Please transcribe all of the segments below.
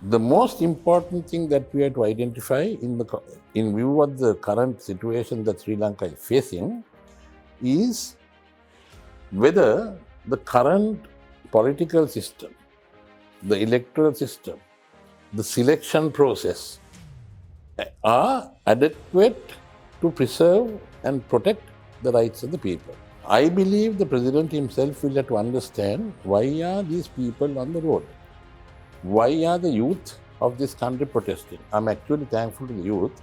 The most important thing that we have to identify in view of the current situation that Sri Lanka is facing is whether the current political system, the electoral system, the selection process are adequate to preserve and protect the rights of the people. I believe the president himself will have to understand why are these people on the road. Why are the youth of this country protesting? I'm actually thankful to the youth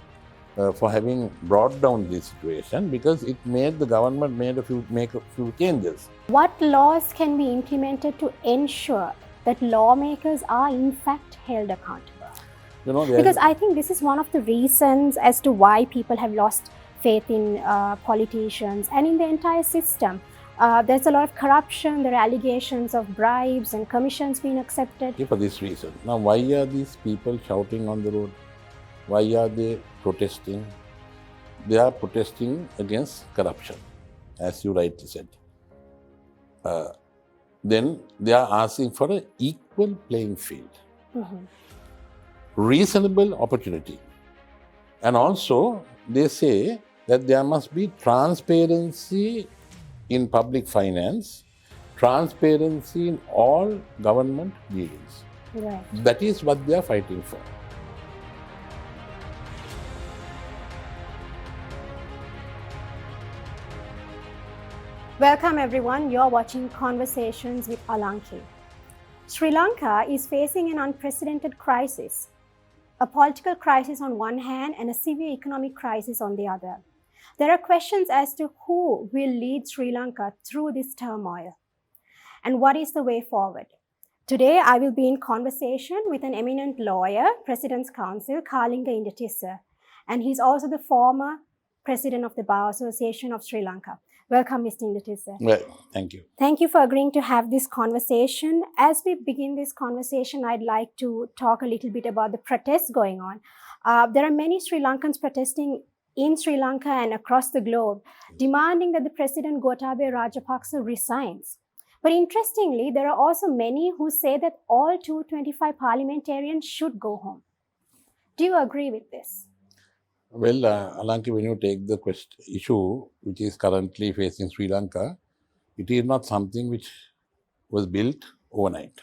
for having brought down this situation because it made the government make a few changes. What laws can be implemented to ensure that lawmakers are in fact held accountable? Because I think this is one of the reasons as to why people have lost faith in politicians and in the entire system. There's a lot of corruption, there are allegations of bribes and commissions being accepted. For this reason. Now, why are these people shouting on the road? Why are they protesting? They are protesting against corruption, as you rightly said. Then they are asking for an equal playing field, reasonable opportunity. And also, they say that there must be transparency in public finance, transparency in all government dealings. Right. That is what they are fighting for. Welcome everyone, you're watching Conversations with Alanki. Sri Lanka is facing an unprecedented crisis, a political crisis on one hand and a severe economic crisis on the other. There are questions as to who will lead Sri Lanka through this turmoil and what is the way forward. Today, I will be in conversation with an eminent lawyer, President's Counsel, Kalinga Indatissa, and he's also the former president of the Bar Association of Sri Lanka. Welcome, Mr. Indatissa. Well, thank you. Thank you for agreeing to have this conversation. As we begin this conversation, I'd like to talk a little bit about the protests going on. There are many Sri Lankans protesting in Sri Lanka and across the globe, demanding that the President Gotabaya Rajapaksa resigns. But interestingly, there are also many who say that all 225 parliamentarians should go home. Do you agree with this? Well, Alanki, when you take the issue which is currently facing Sri Lanka, it is not something which was built overnight.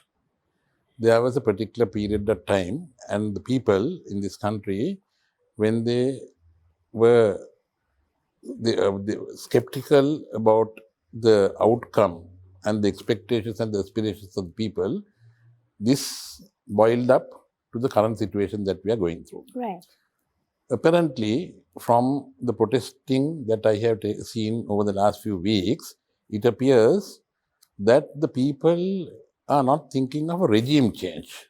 There was a particular period of time, and the people in this country, when they were skeptical about the outcome and the expectations and the aspirations of the people, this boiled up to the current situation that we are going through. Right. Apparently, from the protesting that I have seen over the last few weeks, it appears that the people are not thinking of a regime change.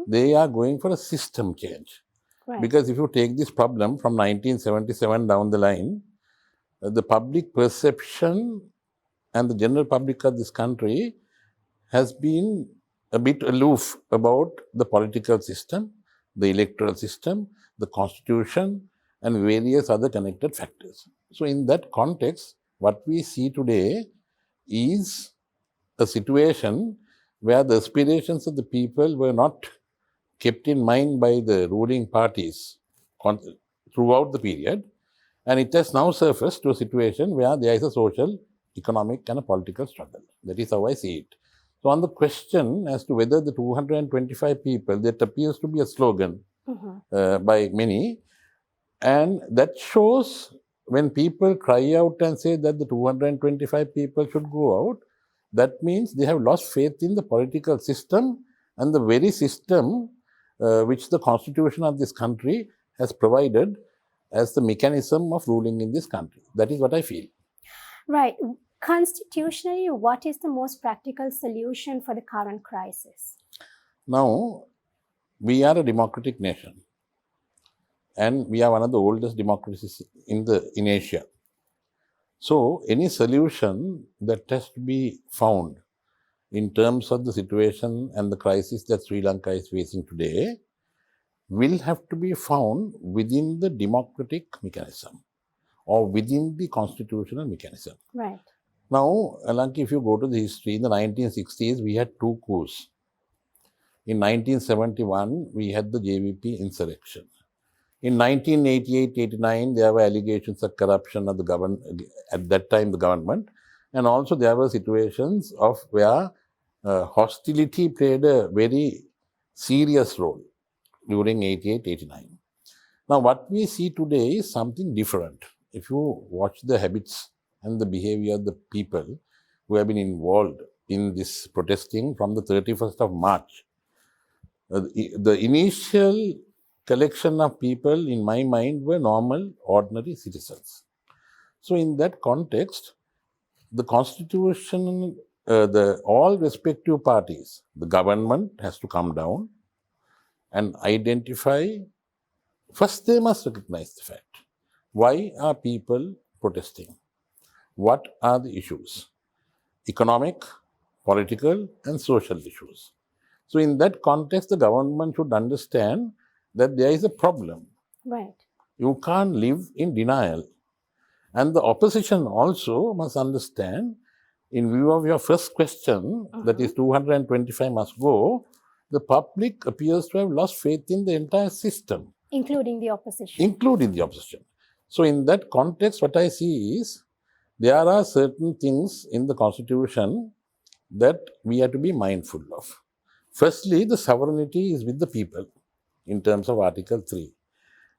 They are going for a system change. Right. Because if you take this problem from 1977 down the line, the public perception and the general public of this country has been a bit aloof about the political system, the electoral system, the constitution, and various other connected factors. So in that context, what we see today is a situation where the aspirations of the people were not kept in mind by the ruling parties throughout the period, and it has now surfaced to a situation where there is a social, economic, and a political struggle. That is how I see it. So on the question as to whether the 225 people, that appears to be a slogan by many, and that shows when people cry out and say that the 225 people should go out, that means they have lost faith in the political system and the very system which the constitution of this country has provided as the mechanism of ruling in this country. That is what I feel. Right. Constitutionally, what is the most practical solution for the current crisis? Now, we are a democratic nation, and we are one of the oldest democracies in Asia. So, any solution that has to be found in terms of the situation and the crisis that Sri Lanka is facing today will have to be found within the democratic mechanism or within the constitutional mechanism. Right. Now, Alanki, if you go to the history, in the 1960s, we had two coups. In 1971, we had the JVP insurrection. In 1988-89, there were allegations of corruption of at that time the government, and also there were situations of where hostility played a very serious role during 88-89. Now, what we see today is something different. If you watch the habits and the behavior of the people who have been involved in this protesting from the 31st of March, the initial collection of people, in my mind, were normal, ordinary citizens. So, in that context, the constitution, all respective parties, the government has to come down and identify. First, they must recognize the fact. Why are people protesting? What are the issues? Economic, political, and social issues. So, in that context, the government should understand that there is a problem. Right. You can't live in denial. And the opposition also must understand, in view of your first question, that is 225 must go, the public appears to have lost faith in the entire system. Including the opposition. Including the opposition. So, in that context, what I see is, there are certain things in the Constitution that we have to be mindful of. Firstly, the sovereignty is with the people in terms of Article 3.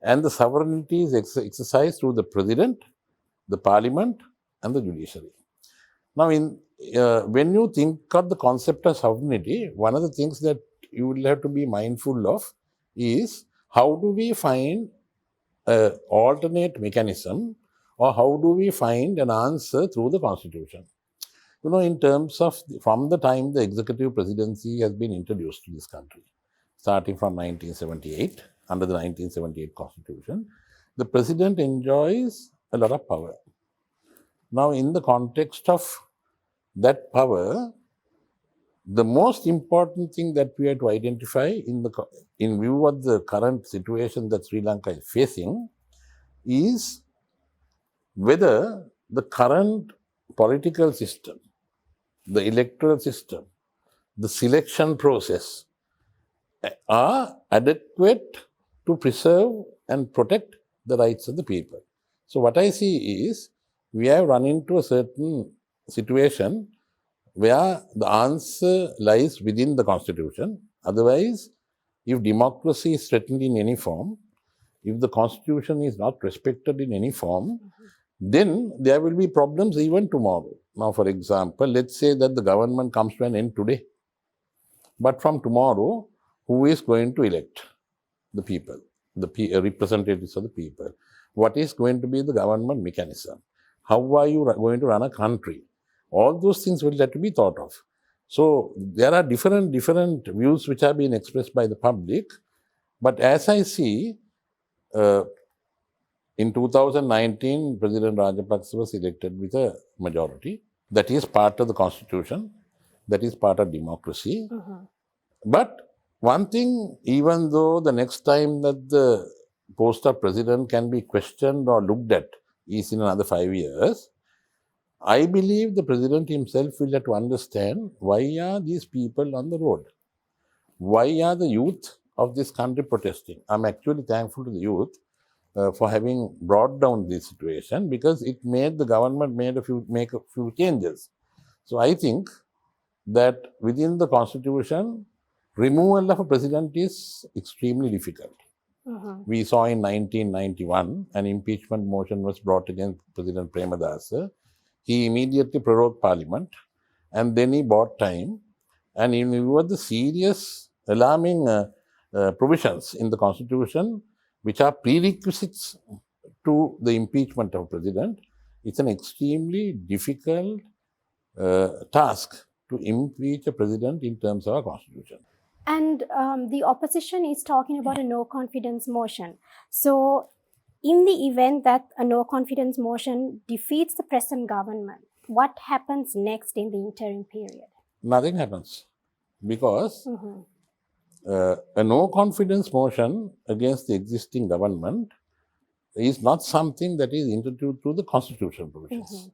And the sovereignty is exercised through the President, the Parliament, and the judiciary. Now, when you think of the concept of sovereignty, one of the things that you will have to be mindful of is, how do we find an alternate mechanism, or how do we find an answer through the Constitution? You know, in terms of, from the time the executive presidency has been introduced to this country, starting from 1978, under the 1978 Constitution, the President enjoys a lot of power. Now, in the context of that power, the most important thing that we have to identify in view of the current situation that Sri Lanka is facing is whether the current political system, the electoral system, the selection process are adequate to preserve and protect the rights of the people. So, what I see is, we have run into a certain situation where the answer lies within the Constitution. Otherwise, if democracy is threatened in any form, if the Constitution is not respected in any form, then there will be problems even tomorrow. Now, for example, let's say that the government comes to an end today. But from tomorrow, who is going to elect the people, the representatives of the people? What is going to be the government mechanism? How are you going to run a country? All those things will have to be thought of. So, there are different views which have been expressed by the public. But as I see, in 2019, President Rajapaksa was elected with a majority. That is part of the Constitution. That is part of democracy. But one thing, even though the next time that the post of president can be questioned or looked at is in another 5 years, I believe the president himself will have to understand, why are these people on the road? Why are the youth of this country protesting? I'm actually thankful to the youth for having brought down this situation, because it made the government make a few changes. So I think that within the Constitution, removal of a president is extremely difficult. We saw in 1991, an impeachment motion was brought against President Premadasa. He immediately prorogued Parliament, and then he bought time. And in view of the serious, alarming provisions in the Constitution, which are prerequisites to the impeachment of President, it's an extremely difficult task to impeach a President in terms of our Constitution. And the opposition is talking about a no-confidence motion. So, in the event that a no-confidence motion defeats the present government, what happens next in the interim period? Nothing happens, because a no-confidence motion against the existing government is not something that is introduced through the Constitutional provisions.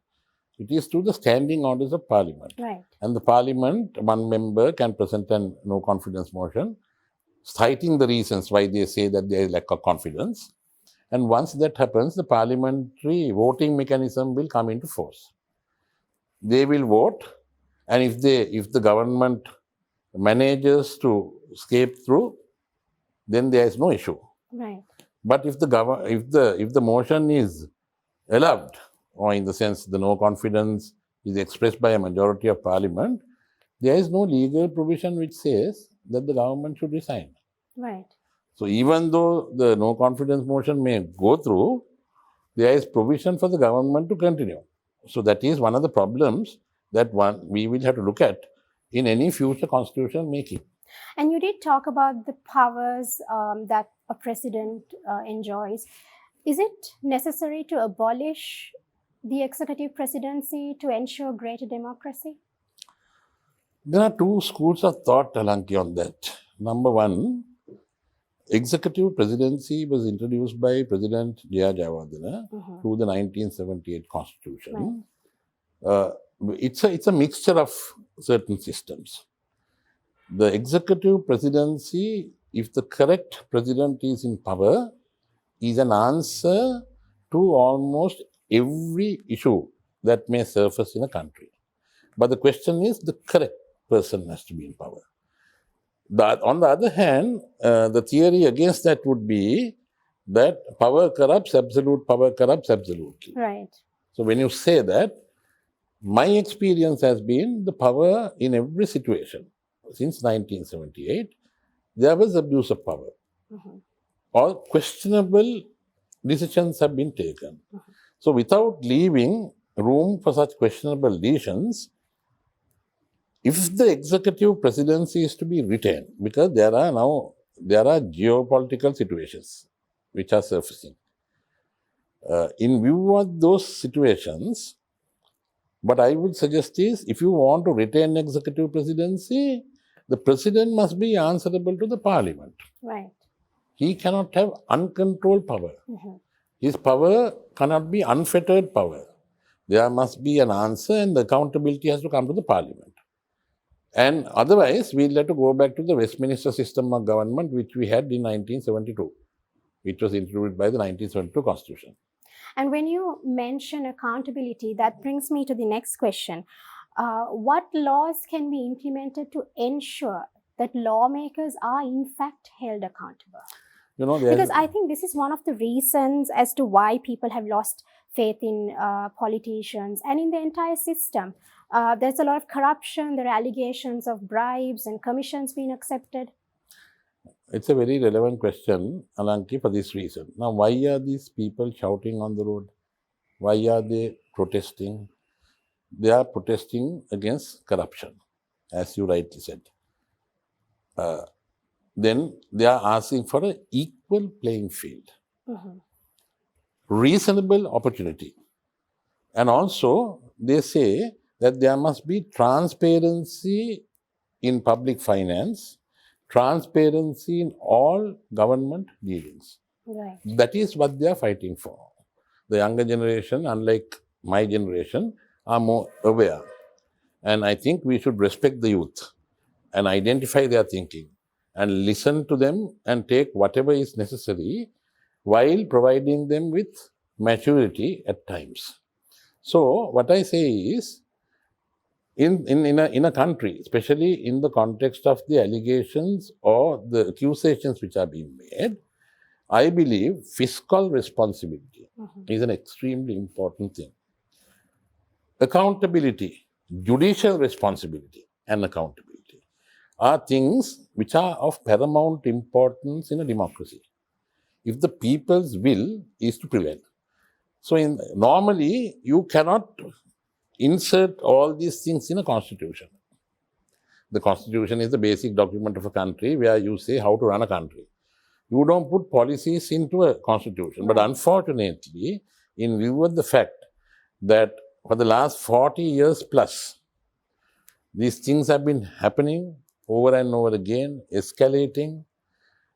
It is through the standing orders of Parliament. Right. And the Parliament, one member can present a no confidence motion, citing the reasons why they say that there is lack of confidence. And once that happens, the parliamentary voting mechanism will come into force. They will vote, and if the government manages to escape through, then there is no issue. Right. But if the motion is allowed, or in the sense the no confidence is expressed by a majority of Parliament, there is no legal provision which says that the government should resign. Right. So even though the no confidence motion may go through, there is provision for the government to continue. So that is one of the problems that we will have to look at in any future constitutional making. And you did talk about the powers that a president enjoys. Is it necessary to abolish the executive presidency to ensure greater democracy? There are two schools of thought, Alanki, on that. Number one, executive presidency was introduced by President J.R. Jayawardena through the 1978 Constitution. Right. It's a mixture of certain systems. The executive presidency, if the correct president is in power, is an answer to almost every issue that may surface in a country. But the question is, the correct person has to be in power. On the other hand, the theory against that would be that power corrupts, absolute power corrupts absolutely. Right. So when you say that, my experience has been the power in every situation. Since 1978, there was abuse of power. Or questionable decisions have been taken. So without leaving room for such questionable decisions, if the executive presidency is to be retained, because there are geopolitical situations which are surfacing. In view of those situations, what I would suggest is, if you want to retain executive presidency, the president must be answerable to the parliament. Right. He cannot have uncontrolled power. His power cannot be unfettered power. There must be an answer, and the accountability has to come to the parliament. And otherwise, we'll have to go back to the Westminster system of government, which we had in 1972, which was introduced by the 1972 Constitution. And when you mention accountability, that brings me to the next question. What laws can be implemented to ensure that lawmakers are in fact held accountable? Because I think this is one of the reasons as to why people have lost faith in politicians and in the entire system. There's a lot of corruption, there are allegations of bribes and commissions being accepted. It's a very relevant question, Alanki, for this reason. Now, why are these people shouting on the road? Why are they protesting? They are protesting against corruption, as you rightly said. Then they are asking for an equal playing field, reasonable opportunity. And also, they say that there must be transparency in public finance, transparency in all government dealings. Right. That is what they are fighting for. The younger generation, unlike my generation, are more aware. And I think we should respect the youth and identify their thinking and listen to them and take whatever is necessary while providing them with maturity at times. So what I say is, in a country, especially in the context of the allegations or the accusations which are being made, I believe fiscal responsibility is an extremely important thing. Accountability, judicial responsibility and accountability are things which are of paramount importance in a democracy, if the people's will is to prevail. So normally, you cannot insert all these things in a constitution. The constitution is the basic document of a country where you say how to run a country. You don't put policies into a constitution. But unfortunately, in view of the fact that for the last 40 years plus, these things have been happening over and over again, escalating.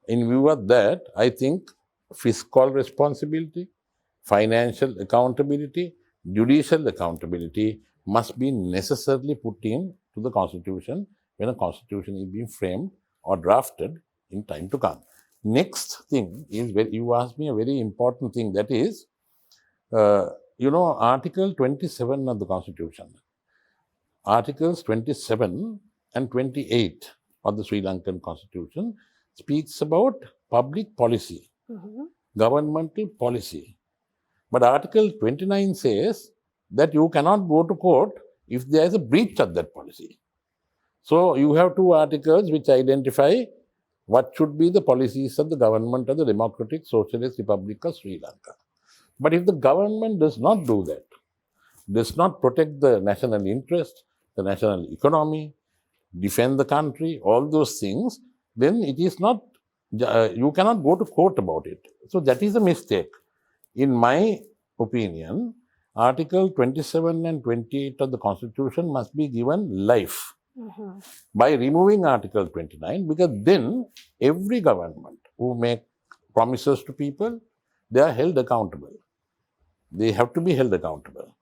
In view of that, I think fiscal responsibility, financial accountability, judicial accountability must be necessarily put into the constitution when a constitution is being framed or drafted in time to come. Next thing is, you asked me a very important thing, that is, Article 27 of the Constitution. Articles 27 and 28 of the Sri Lankan Constitution speaks about public policy, governmental policy. But Article 29 says that you cannot go to court if there is a breach of that policy. So you have two articles which identify what should be the policies of the government of the Democratic Socialist Republic of Sri Lanka. But if the government does not do that, does not protect the national interest, the national economy, defend the country, all those things, then it is not, you cannot go to court about it. So that is a mistake. In my opinion, Article 27 and 28 of the Constitution must be given life by removing Article 29, because then every government who make promises to people, they are held accountable. They have to be held accountable.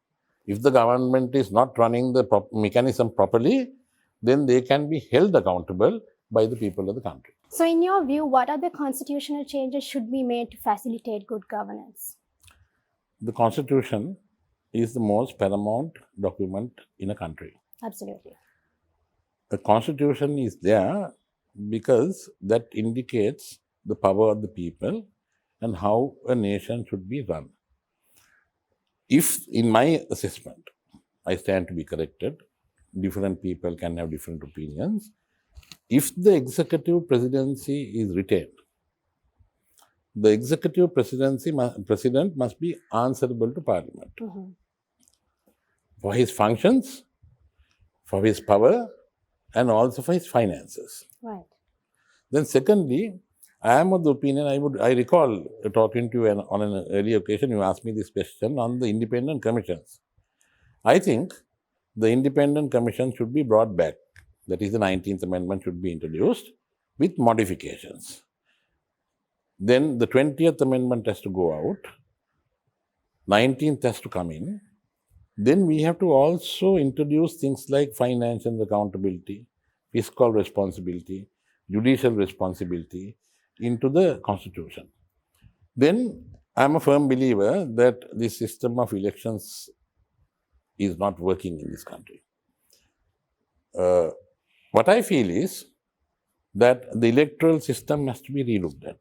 If the government is not running the mechanism properly, then they can be held accountable by the people of the country. So in your view, what other constitutional changes should be made to facilitate good governance? The Constitution is the most paramount document in a country. Absolutely. The Constitution is there because that indicates the power of the people and how a nation should be run. If, in my assessment, I stand to be corrected, different people can have different opinions. If the executive presidency is retained, the executive president must be answerable to Parliament for his functions, for his power, and also for his finances. Right. Then secondly, I am of the opinion, I recall talking to you on an earlier occasion, you asked me this question on the independent commissions. I think the independent commission should be brought back. That is, the 19th Amendment should be introduced with modifications. Then the 20th Amendment has to go out, 19th has to come in. Then we have to also introduce things like financial accountability, fiscal responsibility, judicial responsibility into the Constitution. Then I am a firm believer that this system of elections is not working in this country. What I feel is that the electoral system has to be relooked at.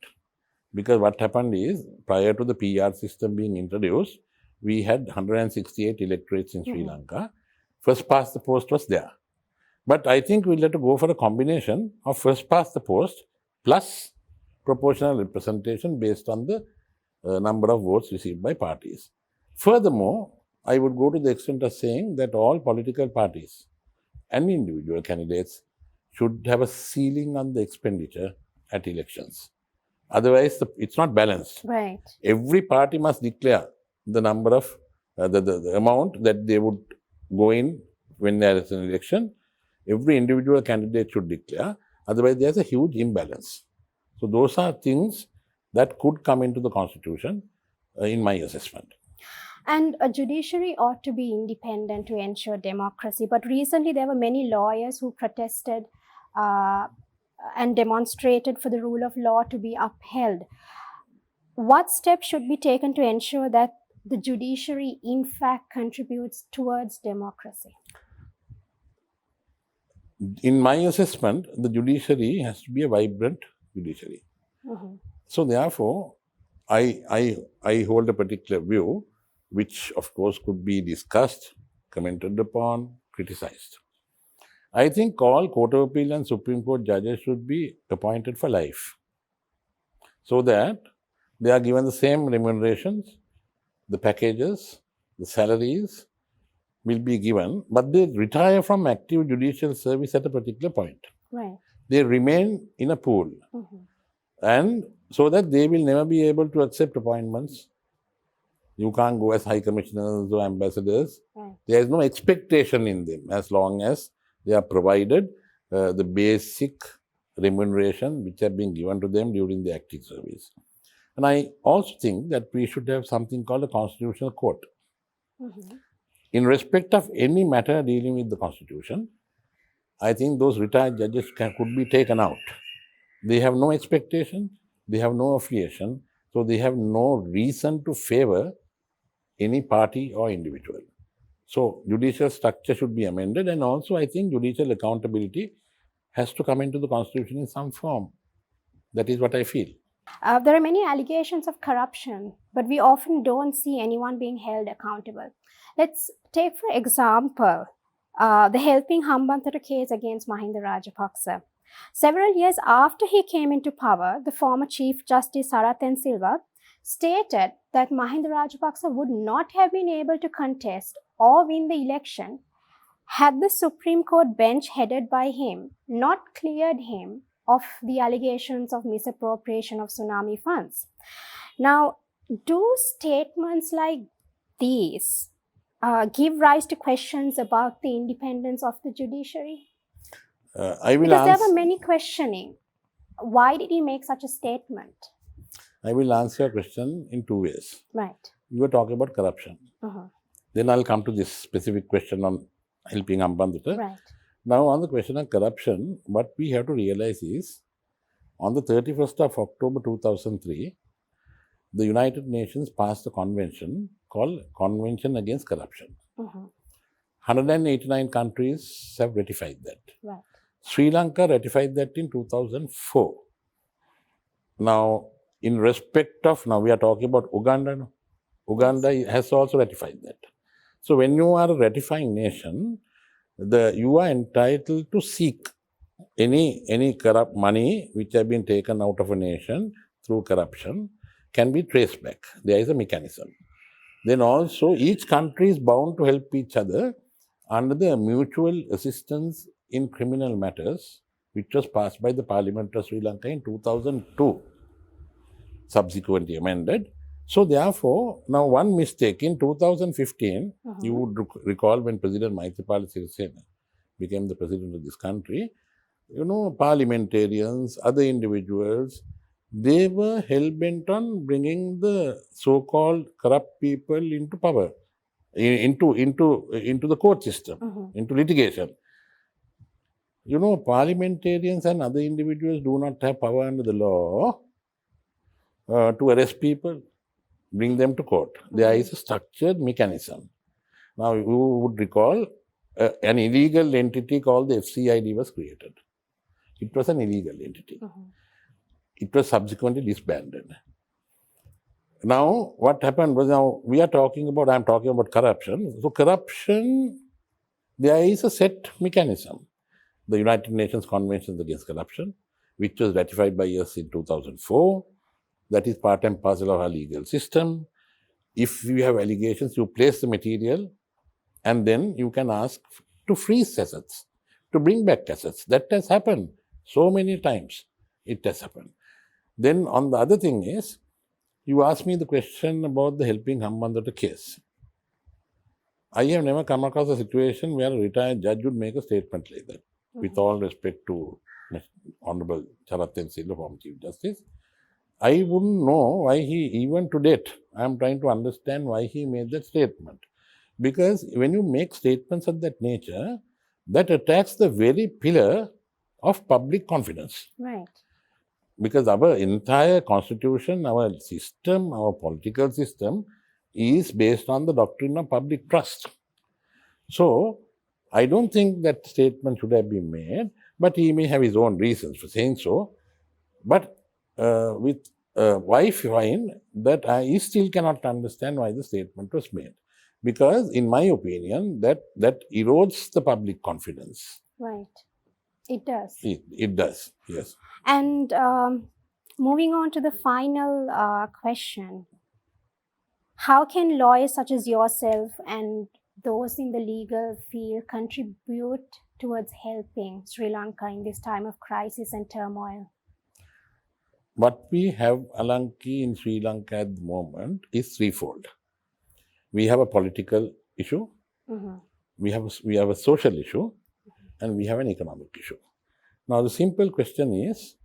Because what happened is, prior to the PR system being introduced, we had 168 electorates in Sri Lanka. First past the post was there. But I think we'll have to go for a combination of first past the post plus proportional representation based on the number of votes received by parties. Furthermore, I would go to the extent of saying that all political parties and individual candidates should have a ceiling on the expenditure at elections. Otherwise, it's not balanced. Right. Every party must declare the number of, the amount that they would go in when there is an election. Every individual candidate should declare. Otherwise, there's a huge imbalance. So those are things that could come into the Constitution in my assessment. And a judiciary ought to be independent to ensure democracy. But recently, there were many lawyers who protested and demonstrated for the rule of law to be upheld. What steps should be taken to ensure that the judiciary, in fact, contributes towards democracy? In my assessment, the judiciary has to be a vibrant judiciary. So therefore, I hold a particular view, which of course could be discussed, commented upon, criticized. I think all Court of Appeal and Supreme Court judges should be appointed for life, so that they are given the same remunerations, the packages, the salaries will be given, but they retire from active judicial service at a particular point. Right. They remain in a pool, and so that they will never be able to accept appointments. You can't go as high commissioners or ambassadors. Right. There is no expectation in them as long as they are provided the basic remuneration which have been given to them during the active service. And I also think that we should have something called a constitutional court. In respect of any matter dealing with the Constitution, I think those retired judges could be taken out. They have no expectation, they have no affiliation, so they have no reason to favor any party or individual. So judicial structure should be amended, and also I think judicial accountability has to come into the Constitution in some form. That is what I feel. There are many allegations of corruption, but we often don't see anyone being held accountable. Let's take, for example, the Helping Hambantota case against Mahinda Rajapaksa. Several years after he came into power, the former Chief Justice Sarathen Silva stated that Mahinda Rajapaksa would not have been able to contest or win the election had the Supreme Court bench headed by him not cleared him of the allegations of misappropriation of tsunami funds. Now, do statements like these give rise to questions about the independence of the judiciary? Because there were many questioning. Why did he make such a statement? I will answer your question in two ways. Right. You were talking about corruption. Then I'll come to this specific question on Helping Hambantota. Right. Now, on the question of corruption, what we have to realize is, on the 31st of October 2003, the United Nations passed a convention called Convention Against Corruption. 189 countries have ratified that. Right. Sri Lanka ratified that in 2004. Now, in respect of, now we are talking about Uganda. No? Uganda has also ratified that. So, when you are a ratifying nation, you are entitled to seek any corrupt money which have been taken out of a nation through corruption can be traced back. There is a mechanism. Then also each country is bound to help each other under the mutual assistance in criminal matters, which was passed by the Parliament of Sri Lanka in 2002, subsequently amended. So therefore, now one mistake in 2015, you would recall when President Maithripala Sirisena became the president of this country, parliamentarians, other individuals, they were hell-bent on bringing the so-called corrupt people into power, into the court system, into litigation. Parliamentarians and other individuals do not have power under the law to arrest people, bring them to court. There is a structured mechanism. Now, you would recall an illegal entity called the FCID was created. It was an illegal entity. It was subsequently disbanded. Now, what happened was, now I'm talking about corruption. So, corruption, there is a set mechanism. The United Nations Convention Against Corruption, which was ratified by us in 2004. That is part and parcel of our legal system. If you have allegations, you place the material and then you can ask to freeze assets, to bring back assets. That has happened so many times. It has happened. Then on the other thing is, you asked me the question about the Helping Hambantota case. I have never come across a situation where a retired judge would make a statement like that. With all respect to Honorable Sarathen Silva, former Chief Justice, I wouldn't know why even to date, I am trying to understand why he made that statement. Because when you make statements of that nature, that attacks the very pillar of public confidence. Right. Because our entire constitution, our system, our political system is based on the doctrine of public trust. So, I don't think that statement should have been made, but he may have his own reasons for saying so. But why find that I still cannot understand why the statement was made. Because in my opinion, that erodes the public confidence. Right. It does. It does, yes. And moving on to the final question, how can lawyers such as yourself and those in the legal field contribute towards helping Sri Lanka in this time of crisis and turmoil? What we have, Alanki, in Sri Lanka at the moment is threefold. We have a political issue, we have a social issue, and we have an economic issue. Now, the simple question is,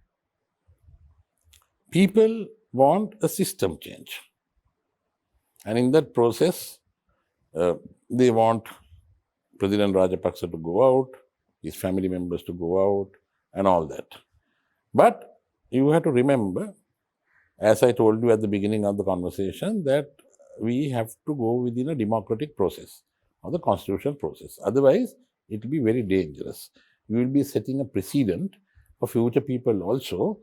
people want a system change. And in that process, They want President Rajapaksa to go out, his family members to go out, and all that. But you have to remember, as I told you at the beginning of the conversation, that we have to go within a democratic process or the constitutional process. Otherwise, it will be very dangerous. You will be setting a precedent for future people also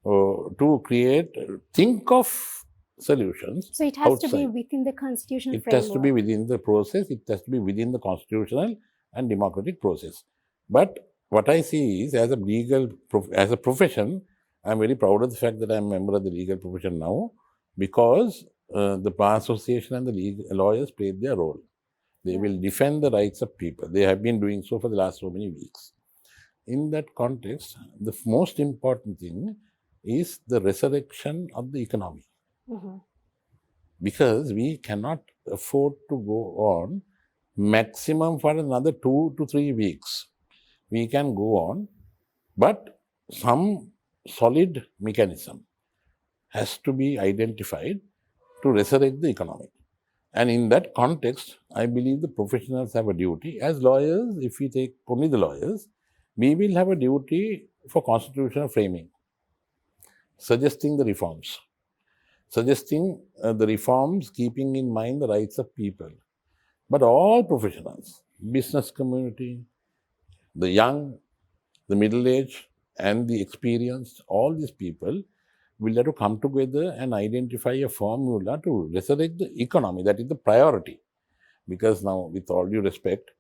to think of solutions. So it has outside. to be within the constitutional It framework. has to be within the process, it has to be within the constitutional and democratic process. But what I see is, as a profession, I'm very proud of the fact that I'm a member of the legal profession now, because the Bar Association and the lawyers played their role. They will defend the rights of people. They have been doing so for the last so many weeks. In that context, the most important thing is the resurrection of the economy. Mhm. Because we cannot afford to go on maximum for another 2 to 3 weeks. We can go on, but some solid mechanism has to be identified to resurrect the economy. And in that context, I believe the professionals have a duty. As lawyers, if we take only the lawyers, we will have a duty for constitutional framing, suggesting the reforms. Suggesting the reforms keeping in mind the rights of people. But all professionals, business community, the young, the middle-aged, and the experienced, all these people will have to come together and identify a formula to resurrect the economy. That is the priority. Because now, with all due respect,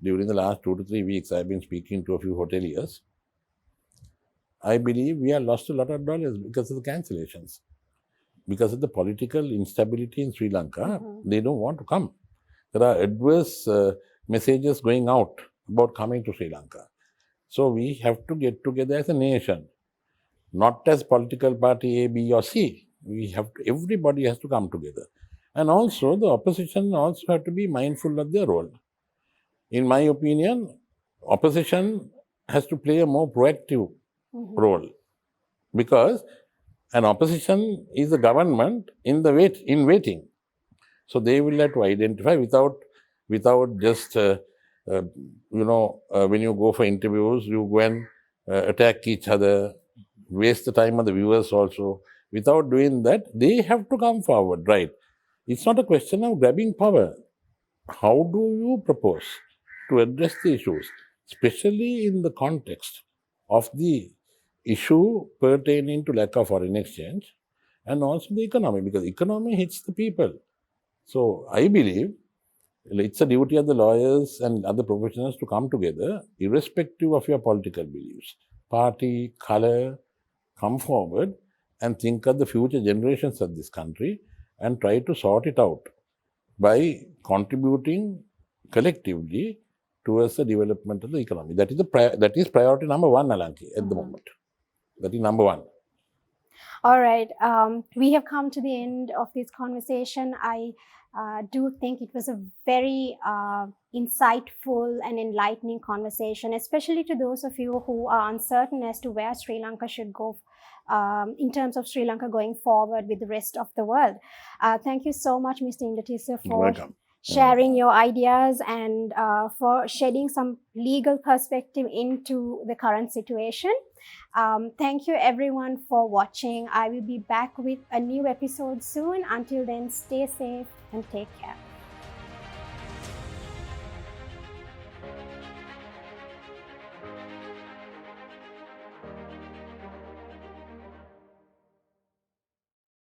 during the last 2 to 3 weeks, I've been speaking to a few hoteliers. I believe we have lost a lot of dollars because of the cancellations. Because of the political instability in Sri Lanka, they don't want to come. There are adverse messages going out about coming to Sri Lanka. So we have to get together as a nation, not as political party A, B, or C. Everybody has to come together. And also, the opposition also have to be mindful of their role. In my opinion, opposition has to play a more proactive role, because an opposition is the government in waiting. So they will have to identify without just when you go for interviews, you go and attack each other, waste the time of the viewers also. Without doing that, they have to come forward, right? It's not a question of grabbing power. How do you propose to address the issues, especially in the context of the issue pertaining to lack of foreign exchange and also the economy, because economy hits the people. So I believe it's a duty of the lawyers and other professionals to come together, irrespective of your political beliefs, party, color, come forward and think of the future generations of this country and try to sort it out by contributing collectively towards the development of the economy. That is priority number one, Alanki, at the moment. That is number one. All right. We have come to the end of this conversation. I do think it was a very insightful and enlightening conversation, especially to those of you who are uncertain as to where Sri Lanka should go in terms of Sri Lanka going forward with the rest of the world. Thank you so much, Mr. Indatissa, for Welcome. Sharing your ideas and for shedding some legal perspective into the current situation. Thank you everyone for watching. I will be back with a new episode soon. Until then, stay safe and take care.